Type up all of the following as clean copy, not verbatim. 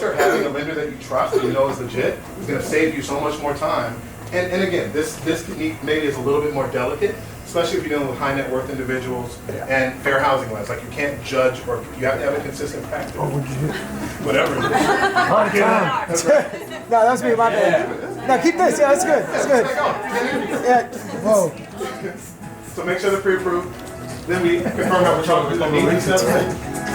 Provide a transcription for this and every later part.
realtor, having a lender that you trust and you know is legit is going to save you so much more time. And again, this maybe is a little bit more delicate, especially if you're dealing with high net worth individuals and fair housing laws. Like you can't judge, or you have to have a consistent practice. Whatever it is. No, that was me, my bad. No, keep this. Yeah, that's good. That's good. Yeah. Whoa. So make sure they're pre-approved. Then we confirm how we're talking to the meeting set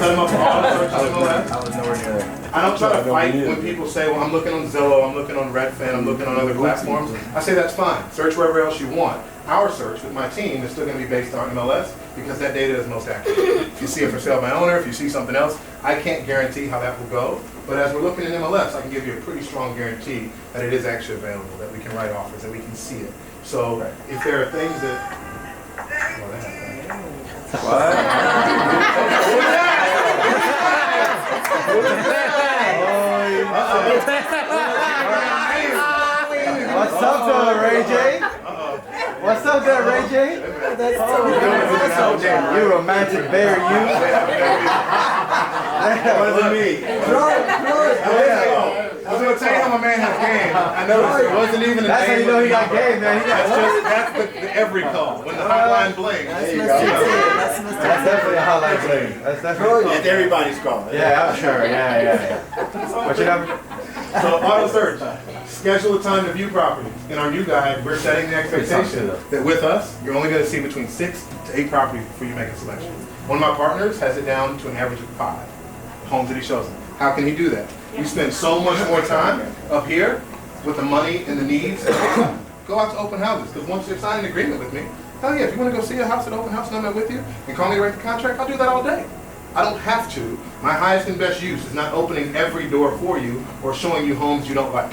them up for all the searches and all that. I was nowhere near there. I don't try to fight when people say, well, I'm looking on Zillow, I'm looking on Redfin, I'm looking on other platforms. I say that's fine. Search wherever else you want. Our search with my team is still going to be based on MLS because that data is most accurate. If you see it for sale by owner, if you see something else, I can't guarantee how that will go. But as we're looking at MLS, I can give you a pretty strong guarantee that it is actually available, that we can write offers, that we can see it. So if there are things that... Well, that happened. What's up there, Ray J? What's up there, Ray J? You romantic bear, you. That wasn't me. I was going to tell you how my man has game. I noticed it wasn't even a That's how you know he got game, man. He got That's the every call. When the hotline blinks. That's definitely a hotline bling. That's definitely. That's everybody's call. Yeah, I'm sure. Yeah. What's your number? So auto search. Schedule a time to view properties. In our new guide, we're setting the expectation that with us, you're only going to see between 6 to 8 properties before you make a selection. One of my partners has it down to an average of 5 homes that he shows them. How can he do that? You spend so much more time up here with the money and the needs. Go out to open houses, because once you sign an agreement with me, hell yeah, if you want to go see a house at open house and I'm not with you, and call me to write the contract, I'll do that all day. I don't have to. My highest and best use is not opening every door for you or showing you homes you don't like.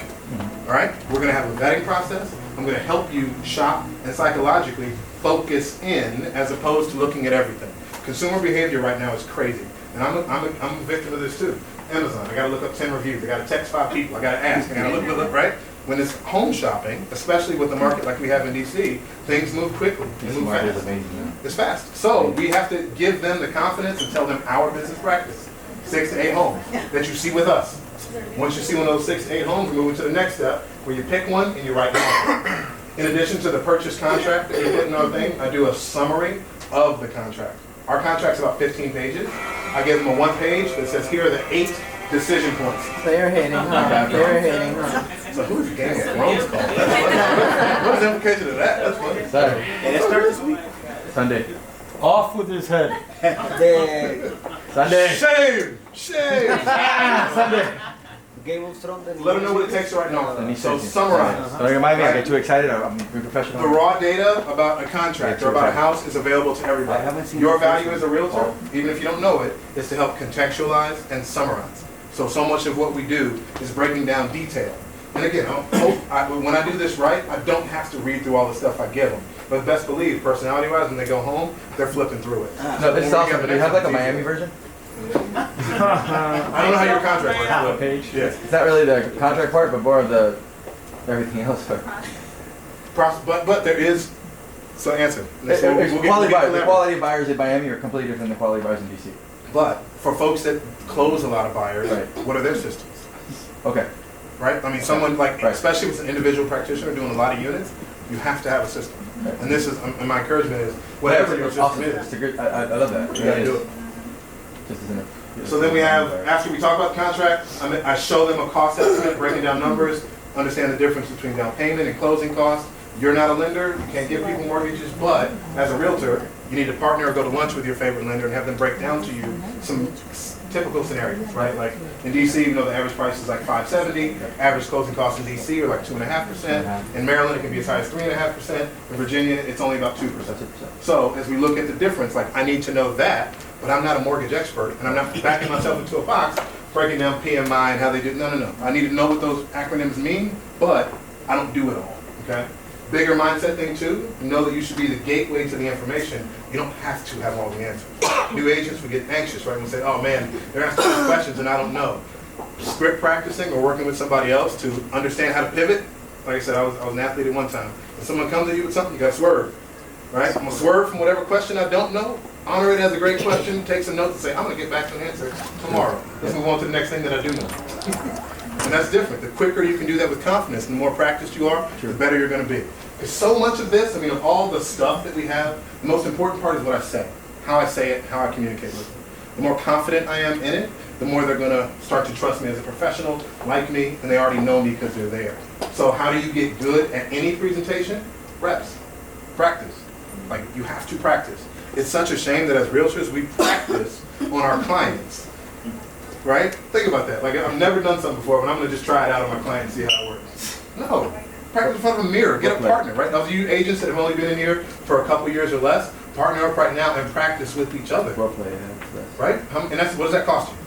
All right? We're going to have a vetting process. I'm going to help you shop and psychologically focus in as opposed to looking at everything. Consumer behavior right now is crazy. And I'm a victim of this too. Amazon, I got to look up 10 reviews. I got to text 5 people. I got to ask. I got to look, right? When it's home shopping, especially with the market like we have in DC, things move quickly. They move fast. It's fast. So we have to give them the confidence and tell them our business practice. 6 to 8 homes that you see with us. Once you see one of those 6 to 8 homes, we're moving to the next step where you pick one and you write down. In addition to the purchase contract that you put in our thing, I do a summary of the contract. Our contract's about 15 pages. I give them a 1 page that says here are the 8 decision points. They're hitting, huh? They're hitting, huh? So who's the Game of Thrones called? What is the implication of that? That's funny. Sorry. And it starts this week. Sunday. Off with his head. Sunday. Shame! Shame! Sunday. Game of Thrones. Let them know what it takes to write an offer. So summarize. Don't remind me, I get too excited. I'm being professional. The raw data about a contract or about a house is available to everybody. Your value as a realtor, even if you don't know it, is to help contextualize and summarize. So much of what we do is breaking down detail. And again, when I do this right, I don't have to read through all the stuff I give them. But best believe, personality-wise, when they go home, they're flipping through it. No, this is awesome. Do you have like a Miami version? I don't know how your contract works. Page. Yeah. It's not really the contract part, but more of the everything else part. But there is. So answer. The quality of buyers in Miami are completely different than the quality of buyers in DC. But for folks that close a lot of buyers, Right. what are their systems? Okay. Right? I mean, someone like, Right. especially with an individual practitioner doing a lot of units, you have to have a system. Right. And this is, and my encouragement is, whatever your system Awesome. is, It's a great, I love that. you gotta do it. Just isn't it? So then we have, after we talk about the contract, I show them a cost estimate, breaking down numbers, understand the difference between down payment and closing costs. You're not a lender, you can't give people mortgages, but as a realtor, you need to partner or go to lunch with your favorite lender and have them break down to you some typical scenarios, right? Like in DC, you know, the average price is like $570. Average closing costs in DC are like 2.5%. In Maryland, it can be as high as 3.5%. In Virginia, it's only about 2%. So as we look at the difference, like I need to know that, but I'm not a mortgage expert, and I'm not backing myself into a box, breaking down PMI and how they do. No. I need to know what those acronyms mean, but I don't do it all. Okay. Bigger mindset thing too, know that you should be the gateway to the information. You don't have to have all the answers. New agents would get anxious, right? And say, oh man, they're asking me questions and I don't know. Script practicing or working with somebody else to understand how to pivot. Like I said, I was an athlete at one time. When someone comes to you with something, you gotta swerve. Right? I'm gonna swerve from whatever question I don't know, honor it as a great question, take some notes and say, I'm gonna get back to an answer tomorrow. Let's move on to the next thing that I do know. And that's different. The quicker you can do that with confidence, and the more practiced you are, the better you're going to be. Because so much of this, I mean, of all the stuff that we have, the most important part is what I say, how I say it, how I communicate with them. The more confident I am in it, the more they're going to start to trust me as a professional, like me, and they already know me because they're there. So how do you get good at any presentation? Reps. Practice. Like, you have to practice. It's such a shame that as realtors, we practice on our clients. Right? Think about that. Like, I've never done something before, but I'm going to just try it out on my client and see how it works. No. Practice in front of a mirror. Get a partner, right? Those of you agents that have only been in here for a couple years or less, partner up right now and practice with each other. Foreplay, Right? And that's, what does that cost you?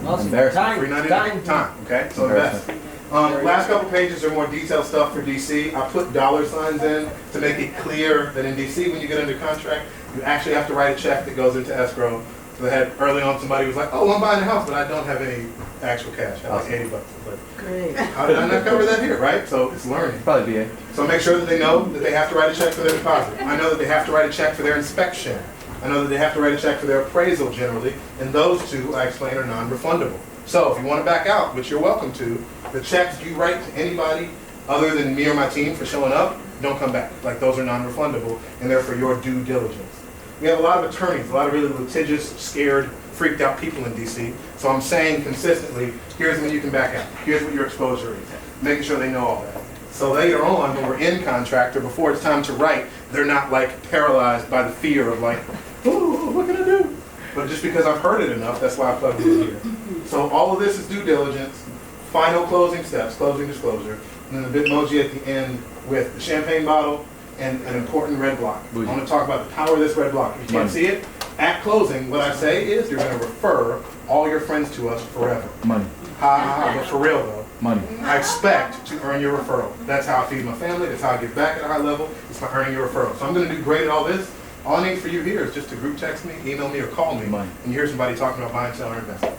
Embarrassing. $3.99 time. Okay? So invest. Last couple pages are more detailed stuff for DC. I put dollar signs in to make it clear that in DC, when you get under contract, you actually have to write a check that goes into escrow. So they had early on somebody was like, oh, I'm buying a house, but I don't have any actual cash. I have like 80 bucks. I was like, great. How did I not cover that here, right? So it's learning. Probably BA. So make sure that they know that they have to write a check for their deposit. I know that they have to write a check for their inspection. I know that they have to write a check for their appraisal generally, and those two, I explain, are non-refundable. So if you want to back out, which you're welcome to, the checks you write to anybody other than me or my team for showing up, don't come back. Like, those are non-refundable, and they're for your due diligence. We have a lot of attorneys, a lot of really litigious, scared, freaked out people in DC. So I'm saying consistently, here's when you can back out. Here's what your exposure is. Making sure they know all that. So later on, when we're in contract or before it's time to write, they're not like paralyzed by the fear of like, oh, what can I do? But just because I've heard it enough, that's why I plugged it in here. So all of this is due diligence, final closing steps, closing disclosure, and then the Bitmoji at the end with the champagne bottle and an important red block. I want to talk about the power of this red block. If you can't see it, at closing, what I say is you're going to refer all your friends to us forever. Money. But for real though, Money. I expect to earn your referral. That's how I feed my family. That's how I give back at a high level. It's by earning your referral. So I'm going to do great at all this. All I need for you here is just to group text me, email me, or call me, Money. and you hear somebody talking about buying, selling, or investing.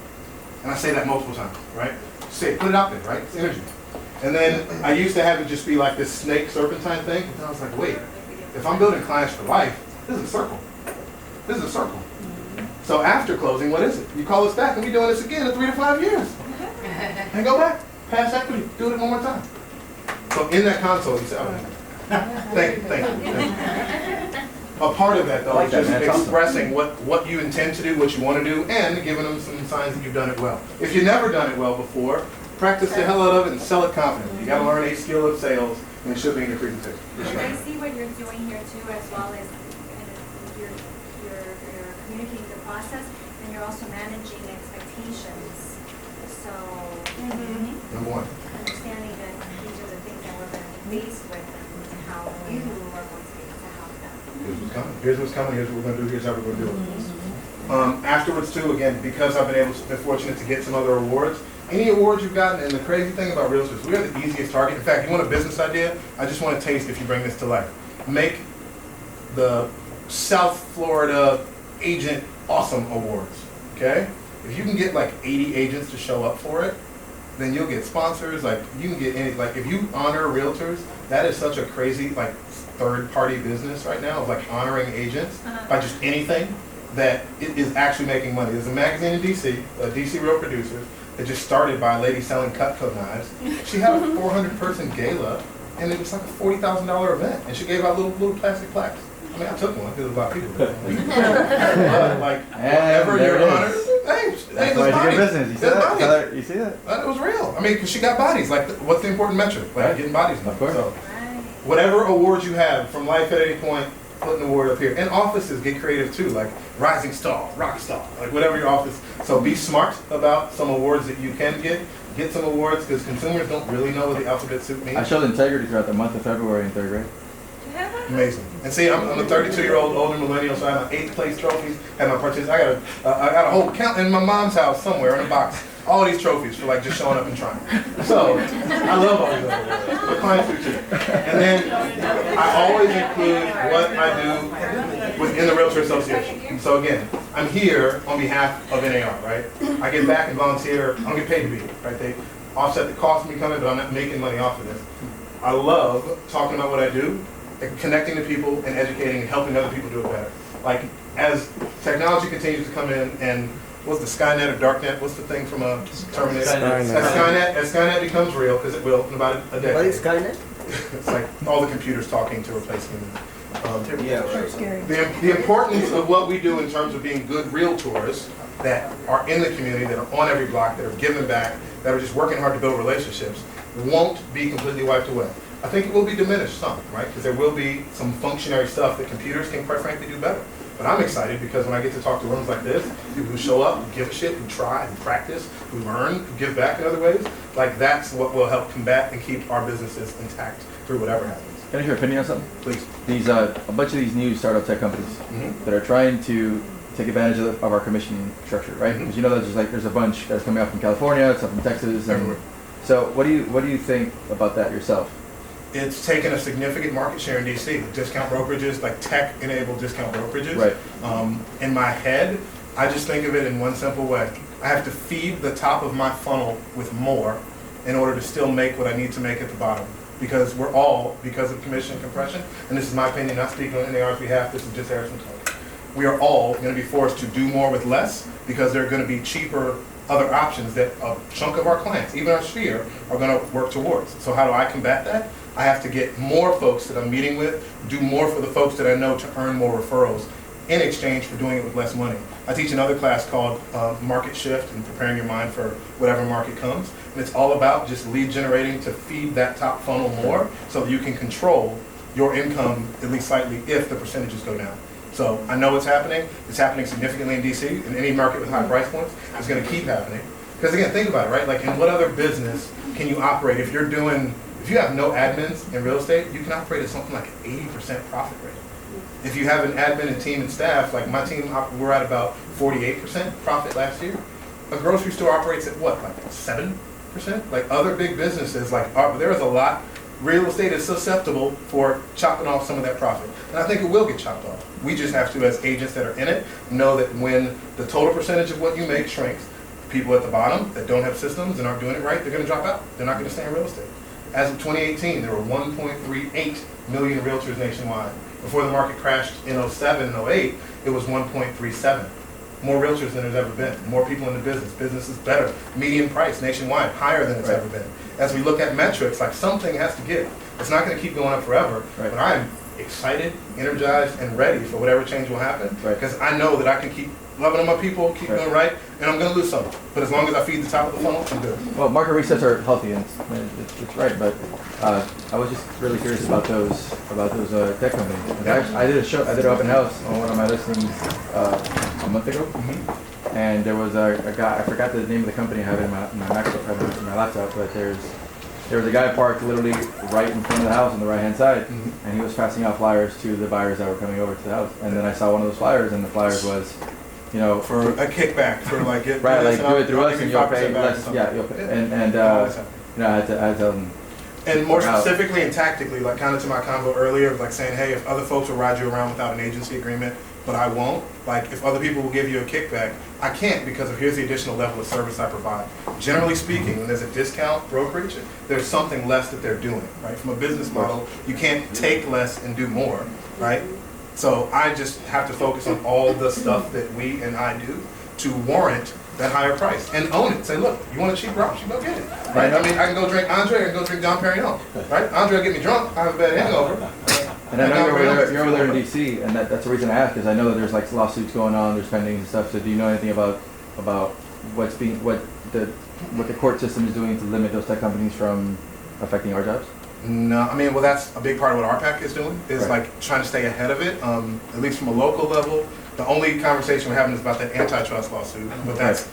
And I say that multiple times, right? Say it, put it out there, right? It's energy. And then I used to have it just be like this snake serpentine thing. And I was like, wait, if I'm building clients for life, this is a circle. This is a circle. So after closing, what is it? You call us back and we're doing this again in 3 to 5 years. And go back, pass equity, do it one more time. So in that console, you say, oh, thank you. A part of that though is just expressing what you intend to do, what you want to do, and giving them some signs that you've done it well. If you've never done it well before, practice the hell out of it and sell it confidently. You got to learn a skill of sales, and it should be in your presentation. I see what you're doing here too, as well as you're communicating the process, and you're also managing expectations. So, Number one. understanding that these are the things that we're going to be faced with, and how you are going to be able to help them. Here's what's coming. Here's what's coming. Here's what we're going to do. Here's how we're going to do it. Afterwards, too, again, because I've been fortunate to get some other awards. Any awards you've gotten, and the crazy thing about realtors, we are the easiest target. In fact, you want a business idea? I just want to taste if you bring this to life. Make the South Florida Agent Awesome Awards. Okay? If you can get like 80 agents to show up for it, then you'll get sponsors. Like you can get any. Like if you honor realtors, that is such a crazy like third-party business right now of like honoring agents by just anything that it is actually making money. There's a magazine in DC, DC Real Producers, that just started by a lady selling Cutco knives. She had a 400-person gala, and it was like a $40,000 event, and she gave out little plastic plaques. I mean, I took one because there's a lot of people there. But like, whenever you're honored, That's why it's a good business. You see that? You see that? It was real. I mean, because she got bodies. Like, what's the important metric? Like, getting bodies. Of course. So, whatever awards you have from life at any point, put an award up here. And offices get creative too, like Rising Star, Rock Star, like whatever your office. So be smart about some awards that you can get. Get some awards because consumers don't really know what the alphabet soup means. I showed integrity throughout the month of February in 3rd grade. Amazing. And see, I'm a 32-year-old older millennial, so I have my 8th place trophies, have my participation. I got a whole count in my mom's house somewhere in a box. All these trophies for like just showing up and trying. So I love all these other awards. The clients do too. And then I always include what I do within the Realtor Association. So again, I'm here on behalf of NAR, right? I get back and volunteer. I don't get paid to be here, right? They offset the cost of me coming, but I'm not making money off of this. I love talking about what I do, and connecting to people and educating and helping other people do it better. Like as technology continues to come in and what's the Skynet or Darknet? What's the thing from Terminator? Skynet. As Skynet becomes real, because it will in about a decade. What is Skynet? It's like all the computers talking to replace humans. Yeah, right. Scary. The importance of what we do in terms of being good realtors that are in the community, that are on every block, that are giving back, that are just working hard to build relationships, won't be completely wiped away. I think it will be diminished some, right? Because there will be some functionary stuff that computers can quite frankly do better. But I'm excited because when I get to talk to rooms like this, people who show up, who give a shit, who try, who practice, who learn, who give back in other ways, like that's what will help combat and keep our businesses intact through whatever happens. Can I hear your opinion on something? Please. These a bunch of these new startup tech companies that are trying to take advantage of our commission structure, right? Because you know that there's a bunch that's coming up from California, stuff from Texas, and Everywhere. so what do you think about that yourself? It's taken a significant market share in DC. The discount brokerages, like tech-enabled discount brokerages. Right. In my head, I just think of it in one simple way. I have to feed the top of my funnel with more in order to still make what I need to make at the bottom. Because we're all, because of commission compression, and this is my opinion, not speaking on NAR's behalf, this is just Harrison talking. We are all going to be forced to do more with less because there are going to be cheaper other options that a chunk of our clients, even our sphere, are going to work towards. So how do I combat that? I have to get more folks that I'm meeting with, do more for the folks that I know to earn more referrals in exchange for doing it with less money. I teach another class called Market Shift and preparing your mind for whatever market comes. And it's all about just lead generating to feed that top funnel more so that you can control your income at least slightly if the percentages go down. So I know it's happening. It's happening significantly in DC. In any market with high price points, it's going to keep happening. Because again, think about it, right? Like in what other business can you operate if you have no admins in real estate, you can operate at something like an 80% profit rate. If you have an admin and team and staff, like my team, we're at about 48% profit last year. A grocery store operates at what, like 7%? Like other big businesses, like there is a lot. Real estate is susceptible for chopping off some of that profit. And I think it will get chopped off. We just have to, as agents that are in it, know that when the total percentage of what you make shrinks, people at the bottom that don't have systems and aren't doing it right, they're going to drop out. They're not going to stay in real estate. As of 2018, there were 1.38 million realtors nationwide. Before the market crashed in 07 and 08, it was 1.37. More realtors than there's ever been. More people in the business. Business is better. Median price nationwide, higher than it's ever been. As we look at metrics, like something has to give. It's not going to keep going up forever, but I'm excited, energized, and ready for whatever change will happen. Because I know that I can keep loving on my people, keep doing right, and I'm going to lose some. But as long as I feed the top of the funnel, I'm good. Well, market resets are healthy, and it's right. But I was just really curious about those tech companies. I did an open house on one of my listings a month ago, and there was a guy. I forgot the name of the company. I have it in my MacBook, I have it in my laptop. But there was a guy parked literally right in front of the house on the right-hand side, and he was passing out flyers to the buyers that were coming over to the house. And then I saw one of those flyers, and the flyers was, for a kickback, for like do it through us, and you'll pay less. Yeah, you'll pay. I had to tell them. And more specifically and tactically, like kind of to my convo earlier, like saying, hey, if other folks will ride you around without an agency agreement, but I won't, like if other people will give you a kickback, I can't because of here's the additional level of service I provide. Generally speaking, when there's a discount brokerage, there's something less that they're doing, right? From a business model, you can't take less and do more, right? So I just have to focus on all the stuff that we and I do to warrant that higher price and own it. Say, look, you want a cheap route, you go get it. Right? I mean, I can go drink Andre or go drink Dom Perignon. Right? Andre will get me drunk. I have a bad hangover. And I know you're over there in DC, and that's the reason I ask, because I know that there's like lawsuits going on, there's pending and stuff. So do you know anything about what the court system is doing to limit those tech companies from affecting our jobs? No, I mean, well, that's a big part of what RPAC is doing, is like trying to stay ahead of it, at least from a local level. The only conversation we're having is about that antitrust lawsuit, but that's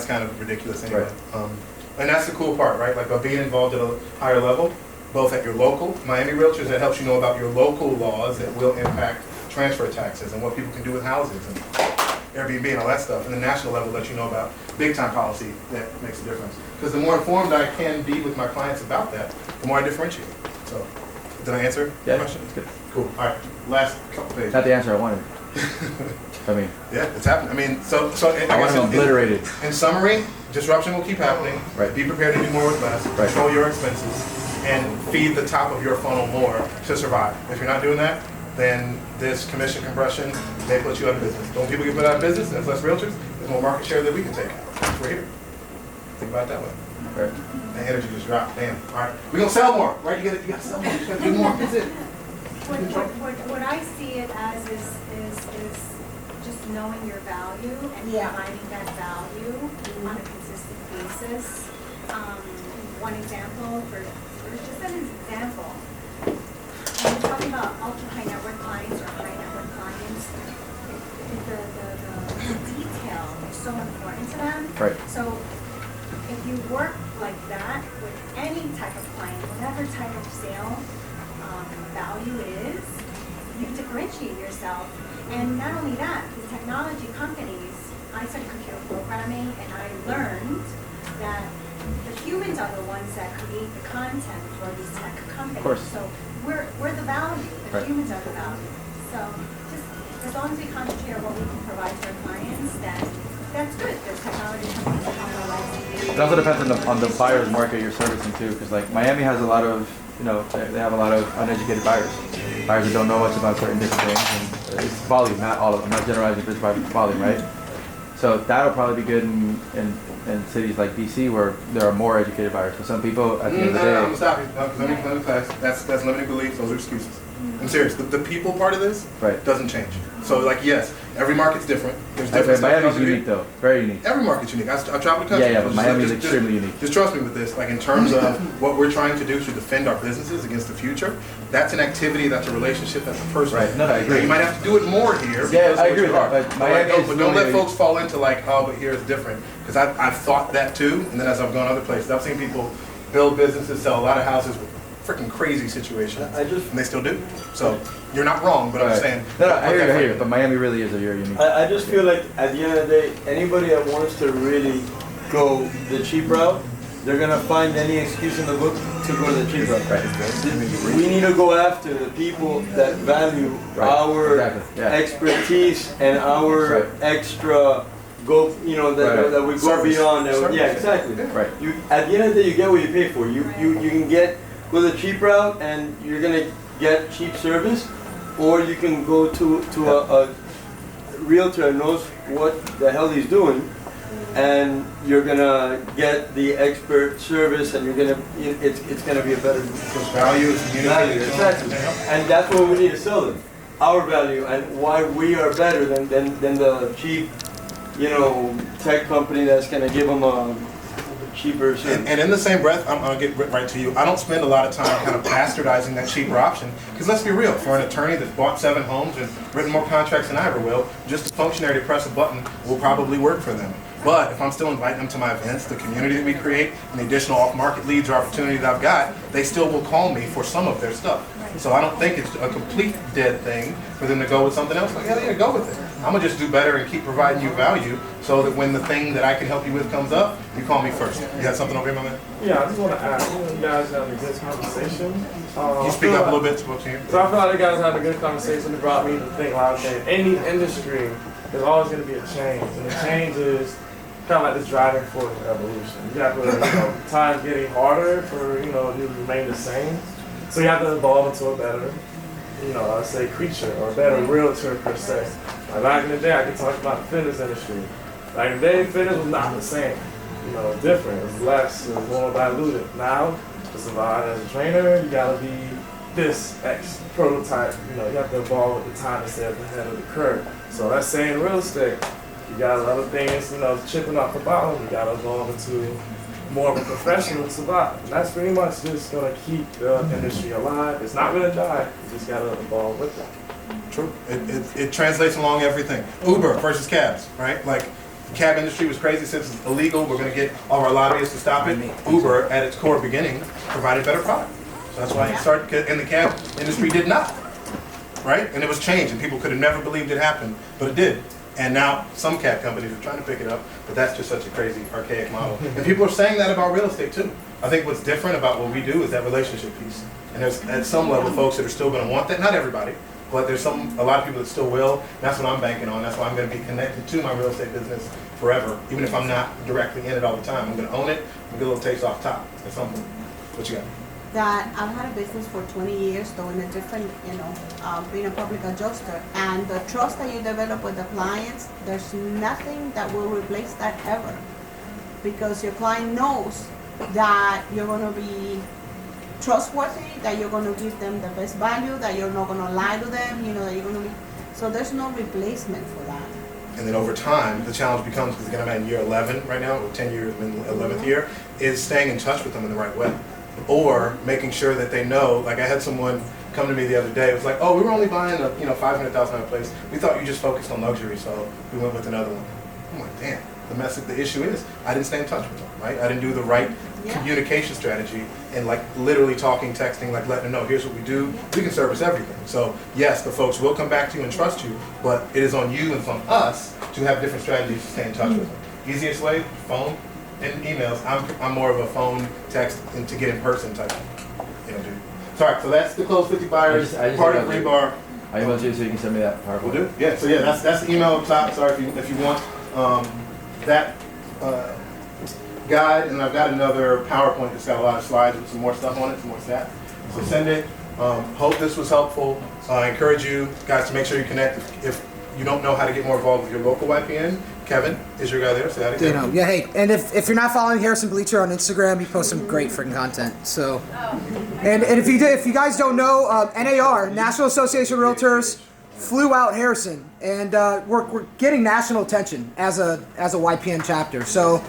kind of ridiculous anyway. And that's the cool part, right? Like by being involved at a higher level, both at your local, Miami Realtors, that helps you know about your local laws that will impact transfer taxes and what people can do with houses and Airbnb and all that stuff. And the national level lets you know about big time policy that makes a difference. Because the more informed I can be with my clients about that, the more I differentiate. So, did I answer the question? That's good. Cool. All right, last couple pages. Not the answer I wanted. I mean, yeah, it's happening. I mean, so I want them obliterated. In summary, disruption will keep happening. Right. Be prepared to do more with less. Right. Control your expenses, and feed the top of your funnel more to survive. If you're not doing that, then this commission compression may put you out of business. Don't people get put out of business? There's less realtors. there's more market share that we can take. We're here. Think about it that way. Right. The energy just dropped. Damn. All right. We're gonna sell more, right? You gotta sell more. You gotta do more. That's it. What I see it as is just knowing your value and providing that value on a consistent basis. One example, just as an example, when we're talking about ultra high net worth clients or high net worth clients, the detail is so important to them. Right. So if you work like that with any type of client, whatever type of sale value is, you differentiate yourself. And not only that, the technology companies, I studied computer programming and I learned that the humans are the ones that create the content for these tech companies. Of course. So we're the value, the Right. humans are the value. So just as long as we concentrate on what we can provide to our clients, then that's good. There's technology companies that have our lives. It also depends on the buyer's market you're servicing too, because like Miami has a lot of, they have a lot of uneducated buyers that don't know much about certain different things, and it's volume, not all of them. I'm not generalizing, but it's volume, right? So that'll probably be good in cities like DC where there are more educated buyers. But some people at the end of the day, I'm gonna stop you. No, 'cause let me class. That's limiting beliefs. Those are excuses. I'm serious. The people part of this Right. doesn't change. So like yes, every market's different. There's different stuff Miami's comes in. unique though, very unique. Every market's unique. I travel the country. Yeah, but Just- Miami's just- extremely unique. Just trust me with this. Like in terms of what we're trying to do to defend our businesses against the future, that's an activity, that's a relationship, that's a person. Right. No, I agree. Now, you might have to do it more here. Yeah, because I of what agree you with are. that, but Miami is but don't let really- folks fall into like, oh, but here it's different. Because I've thought that too, and then as I've gone other places, I've seen people build businesses, sell a lot of houses with freaking crazy situations, and they still do. So you're not wrong, but I'm Right. saying. No, I hear you, but Miami really is a very unique. I just feel like at the end of the day, anybody that wants to really go the cheap route, they're gonna find any excuse in the book to go the cheap route. Right. We need to go after the people that value Right. our Exactly. Yeah. expertise and our Right. extra go, Right. that we go Service. beyond. Service. Yeah, exactly. Right. You at the end of the day, you get what you pay for. You can go the cheap route and you're gonna get cheap service, or you can go to a realtor that knows what the hell he's doing, and you're gonna get the expert service, and it's gonna be a better Value, value. community. Exactly. And that's what we need to sell them, our value and why we are better than the cheap, tech company that's gonna give them a cheaper service. And in the same breath, I'm gonna get right to you. I don't spend a lot of time kind of bastardizing that cheaper option. Because let's be real, for an attorney that's bought 7 homes and written more contracts than I ever will, just a functionary to press a button will probably work for them. But if I'm still inviting them to my events, the community that we create, and the additional off-market leads or opportunity that I've got, they still will call me for some of their stuff. So I don't think it's a complete dead thing for them to go with something else. Like, yeah, go with it. I'm gonna just do better and keep providing you value so that when the thing that I can help you with comes up, you call me first. You got something over here, my man? Yeah, I just want to ask, you guys having a good conversation. You speak up a little bit, spoke to you. So I feel like you guys had a good conversation that brought me to think a lot of things. Any industry, there's always going to be a change, and the change is kind of like this driving force of evolution. You have to, time's getting harder for, you to remain the same. So you have to evolve into a better, let's say creature or a better realtor per se. Like back in the day, I could talk about the fitness industry. Back in the day, fitness was not the same. Different. It was less, it was more diluted. Now, to survive as a trainer, you gotta be this X prototype. You have to evolve with the time and stay ahead of the curve. So let's say in real estate, you got other things, chipping off the bottom. You gotta evolve into more of a professional to survive. And that's pretty much just gonna keep the industry alive. It's not gonna die. You just gotta evolve with it. True. It translates along everything. Uber versus cabs, right? Like, the cab industry was crazy since it's illegal. We're going to get all of our lobbyists to stop it. Uber, at its core beginning, provided better product. So that's why it started, and the cab industry did not, right? And it was changed, and people could have never believed it happened, but it did. And now some cab companies are trying to pick it up, but that's just such a crazy, archaic model. And people are saying that about real estate too. I think what's different about what we do is that relationship piece. And there's, at some level, folks that are still going to want that. Not everybody. But there's a lot of people that still will. That's what I'm banking on. That's why I'm going to be connected to my real estate business forever, even if I'm not directly in it all the time. I'm going to own it and get a little taste off top at some point. What you got? that I've had a business for 20 years, though in a different, being a public adjuster. And the trust that you develop with the clients, there's nothing that will replace that ever. Because your client knows that you're going to be trustworthy, that you're going to give them the best value, that you're not going to lie to them, that you're going to be, so there's no replacement for that. And then over time, the challenge becomes, because again, I'm in year 11 right now, or 10 years, I'm in the 11th year, is staying in touch with them in the right way. Or making sure that they know, like I had someone come to me the other day, it was like, oh, we were only buying a $500,000 place. We thought you just focused on luxury, so we went with another one. I'm like, damn, the issue is, I didn't stay in touch with them, right? I didn't do the right communication strategy and like literally talking, texting, like letting them know, here's what we do. We can service everything. So yes, the folks will come back to you and trust you, but it is on you and it's on us to have different strategies to stay in touch with them. Easiest way, phone and emails. I'm more of a phone, text, and to get in person type dude. Sorry, so that's the Close 50 Buyers, part of Rebar. I emailed you so you can send me that PowerPoint. Will do. Yeah, so that's the email up top. Sorry if you want that guide, and I've got another PowerPoint that's got a lot of slides with some more stuff on it, some more stats. So send it. Hope this was helpful. I encourage you guys to make sure you connect. If you don't know how to get more involved with your local YPN, Kevin is your guy there. Say hi to Kevin. Yeah, hey, and if you're not following Harrison Bleacher on Instagram, he posts some great freaking content. So, and if you guys don't know, NAR, National Association of Realtors, flew out Harrison, and we're getting national attention as a YPN chapter. So,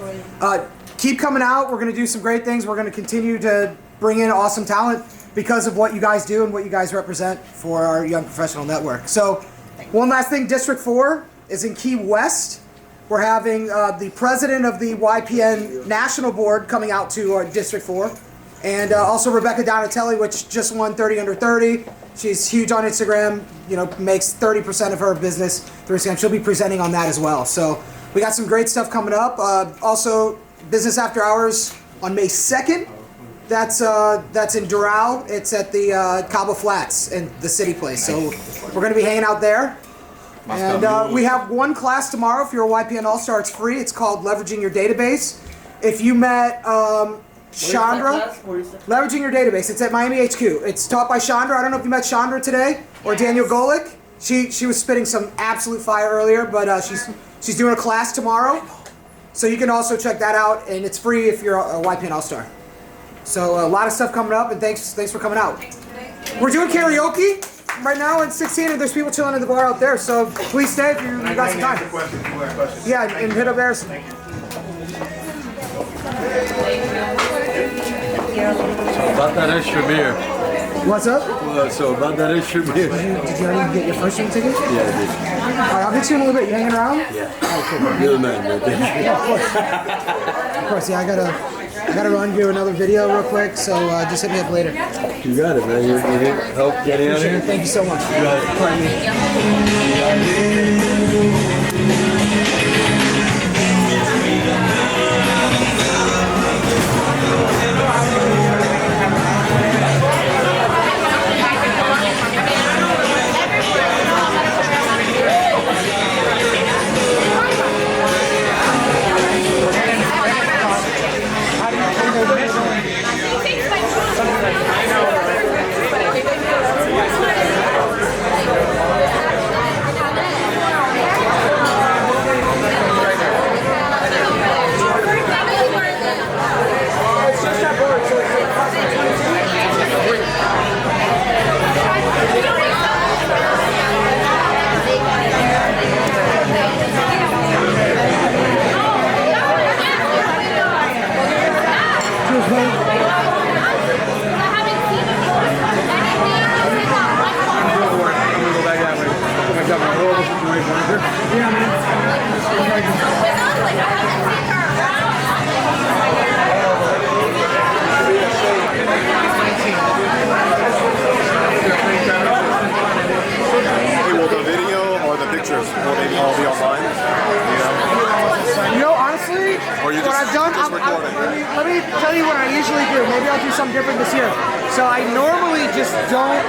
keep coming out. We're going to do some great things. We're going to continue to bring in awesome talent because of what you guys do and what you guys represent for our young professional network. So, one last thing, District 4 is in Key West. We're having the president of the YPN National Board coming out to District 4. And also Rebecca Donatelli, which just won 30 Under 30. She's huge on Instagram, makes 30% of her business through Instagram. She'll be presenting on that as well. So we got some great stuff coming up. Also, Business After Hours on May 2nd. That's in Doral. It's at the Cabo Flats in the City Place. So we're going to be hanging out there. And we have one class tomorrow. If you're a YPN All-Star, it's free. It's called Leveraging Your Database. If you met Chandra, Leveraging Your Database. It's at Miami HQ. It's taught by Chandra. I don't know if you met Chandra today or Daniel Golick. She was spitting some absolute fire earlier, but she's doing a class tomorrow. So you can also check that out, and it's free if you're a YPN All-Star. So a lot of stuff coming up, and thanks for coming out. We're doing karaoke right now at 16, and there's people chilling in the bar out there. So please stay if you got some time. Yeah, and hit up Harrison. About that extra beer. What's up? So about that extra beer. Did you already get your first room ticket? Yeah, I did. All right, I'll get you in a little bit. You hanging around? Yeah. You're the man, man. Thank you. Yeah, of course. Of course, yeah. I gotta run do another video real quick. So just hit me up later. You got it, man. You need help getting out here? Thank you so much. You got Let me tell you what I usually do. Maybe I'll do something different this year. So I normally just don't